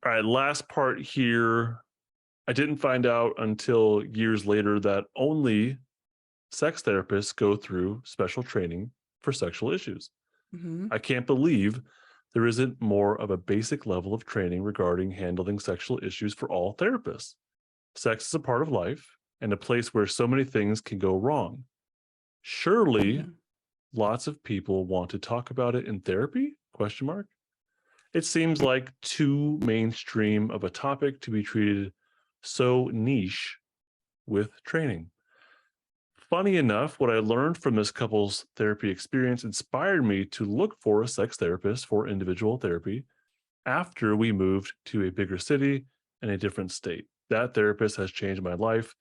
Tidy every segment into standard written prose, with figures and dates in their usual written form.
All right, last part here. I didn't find out until years later that only sex therapists go through special training for sexual issues. Hmm. I can't believe there isn't more of a basic level of training regarding handling sexual issues for all therapists. Sex is a part of life and a place where so many things can go wrong. Surely Hmm. lots of people want to talk about it in therapy? Question mark. It seems like too mainstream of a topic to be treated so niche with training. Funny enough, what I learned from this couple's therapy experience inspired me to look for a sex therapist for individual therapy after we moved to a bigger city and a different state. That therapist has changed my life.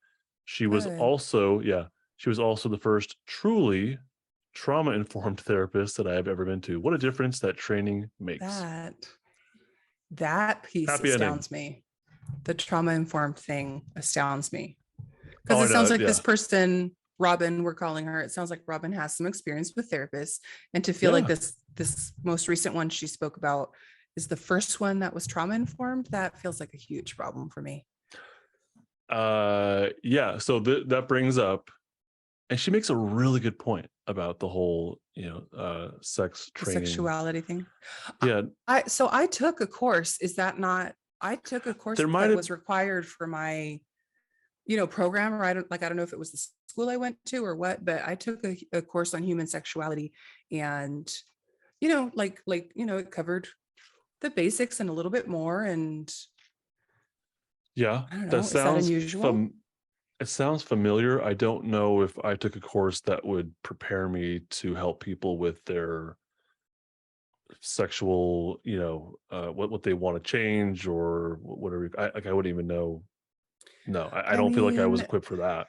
She was Good. also, yeah, she was also the first truly trauma informed therapist that I have ever been to. What a difference that training makes. That that piece Happy ending. astounds me. The trauma informed thing astounds me because Oh, I it sounds know. like Yeah. this person, Robin, we're calling her. It sounds like Robin has some experience with therapists, and to feel like Yeah. this most recent one she spoke about is the first one that was trauma informed. That feels like a huge problem for me. Yeah. So that brings up, and she makes a really good point about the whole, sex The training. sexuality thing. Yeah. I took a course. Is that not? I took a course There might that have, was required for my program, or I don't know if it was the school I went to or what, but I took a course on human sexuality, and it covered the basics and a little bit more. And yeah, I don't that know, is that sounds unusual? it sounds familiar. I don't know if I took a course that would prepare me to help people with their sexual, what they want to change or whatever. I wouldn't even know. No, I I don't feel like I was mean, equipped for that.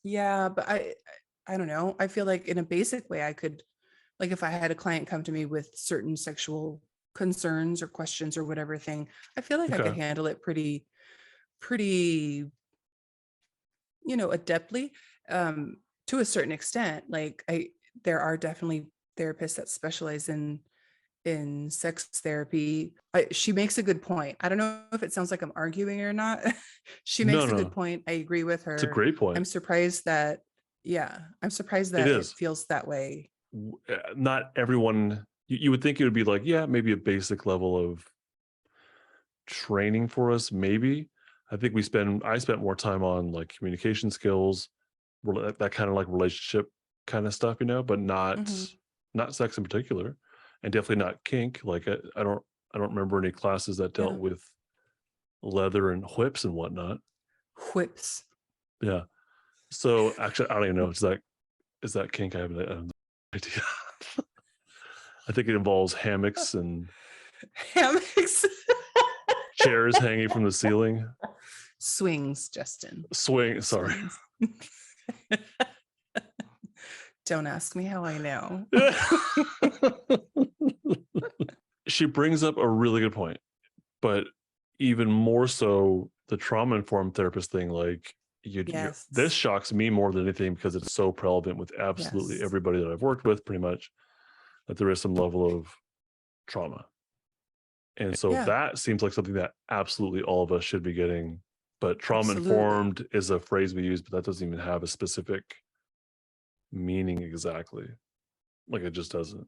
yeah, but I don't know. I feel like in a basic way I could, like, if I had a client come to me with certain sexual concerns or questions or whatever thing, I feel like I could Okay. handle it pretty adeptly, um to a certain extent. Like, I there are definitely therapists that specialize in sex therapy. She makes a good point. I don't know if it sounds like I'm arguing or not. She No, makes a good no, point. I agree with it's a her. great I'm point. surprised that, yeah, I'm surprised It that it is. feels that way. Not everyone. You would think it would be like, yeah, maybe a basic level of training for us, maybe. I spent more time on like communication skills, that kind of like relationship kind of stuff, but Hmm. not sex in particular, and definitely not kink. Like I don't remember any classes that dealt Yeah. with leather and whips and whatnot. Whips. Yeah. So actually, I don't even know. Is that kink? I have no idea. I think it involves hammocks and Hammocks. chairs hanging from the ceiling. Swings, Justin. Swing. Sorry. Swings. Don't ask me how I know. She brings up a really good point, but even more so the trauma informed therapist thing. Like this Yes. shocks me more than anything because it's so prevalent with absolutely Yes. everybody that I've worked with, pretty much, that there is some level of trauma. And so Yeah, that seems like something that absolutely all of us should be getting. But trauma absolutely. informed is a phrase we use, but that doesn't even have a specific meaning exactly. Like it just doesn't.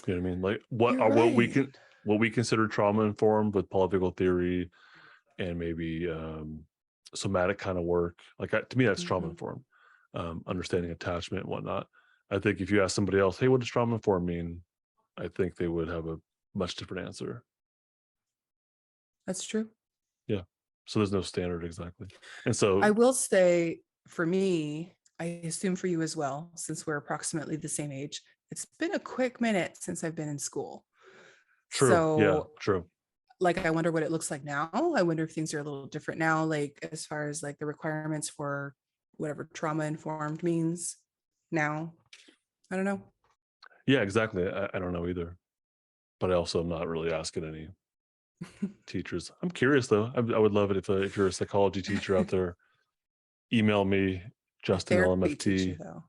You know what I mean? Like You're right. what we consider trauma informed with polyvagal theory and maybe somatic kind of work. Like to me, that's trauma Hmm. informed, understanding attachment and whatnot. I think if you ask somebody else, hey, what does trauma informed mean? I think they would have a much different answer. That's true. Yeah. So there's no standard exactly. And I so will say, for me, I assume for you as well, since we're approximately the same age, it's been a quick minute since I've been in school. true. Yeah, So, true. like, I wonder what it looks like now. I wonder if things are a little different now, like as far as like the requirements for whatever trauma informed means now. I don't know. Yeah, exactly. I don't know either. But I also am not really asking any teachers. I'm curious though. I would love it if you're a psychology teacher out there, email me, A Justin therapy teacher, LMFT. though.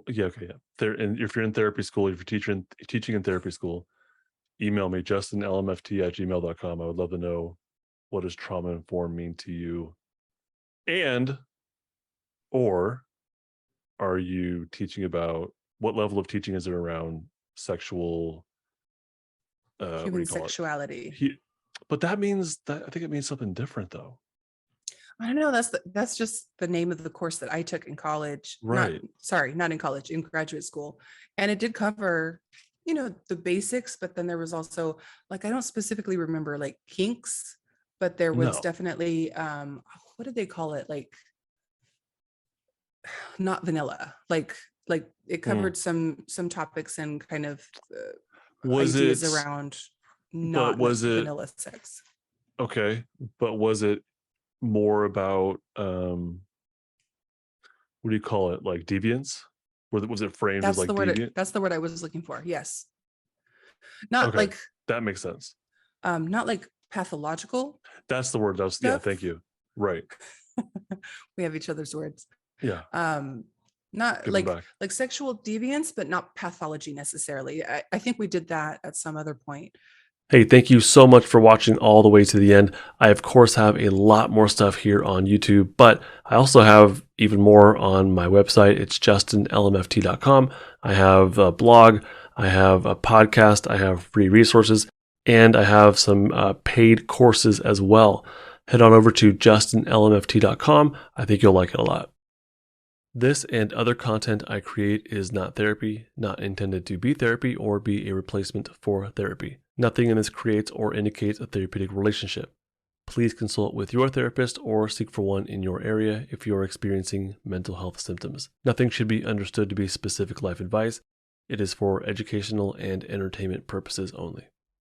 Yeah, okay, yeah. There, and if you're in therapy school, if you're teaching in therapy school, email me, justinlmft@gmail.com. I would love to know, what does trauma informed mean to you? And, or are you teaching about, what level of teaching is it around sexual, what do Human you call it? sexuality. But that means that, I think it means something different though. I don't know. That's just the name of the course that I took in college. Not Right. sorry, not in college, in graduate school. And it did cover, the basics, but then there was also, like, I don't specifically remember like kinks, but there was No. definitely what did they call it? Like, not vanilla. Like it Hmm. covered some topics and kind of Was ideas it, around but not was it, vanilla sex. okay, but was it more about, what do you call it? Like deviance? Was it framed as like deviant? That's the word I was looking for. Yes. Not Okay, like that makes sense. not like pathological That's the word. That was, yeah, stuff. thank you. Right. We have each other's words. Yeah. Um not Give them back. like sexual deviance, but not pathology necessarily. I think we did that at some other point. Hey, thank you so much for watching all the way to the end. I, of course, have a lot more stuff here on YouTube, but I also have even more on my website. It's justinlmft.com. I have a blog, I have a podcast, I have free resources, and I have some paid courses as well. Head on over to justinlmft.com. I think you'll like it a lot. This and other content I create is not therapy, not intended to be therapy or be a replacement for therapy. Nothing in this creates or indicates a therapeutic relationship. Please consult with your therapist or seek for one in your area if you are experiencing mental health symptoms. Nothing should be understood to be specific life advice. It is for educational and entertainment purposes only.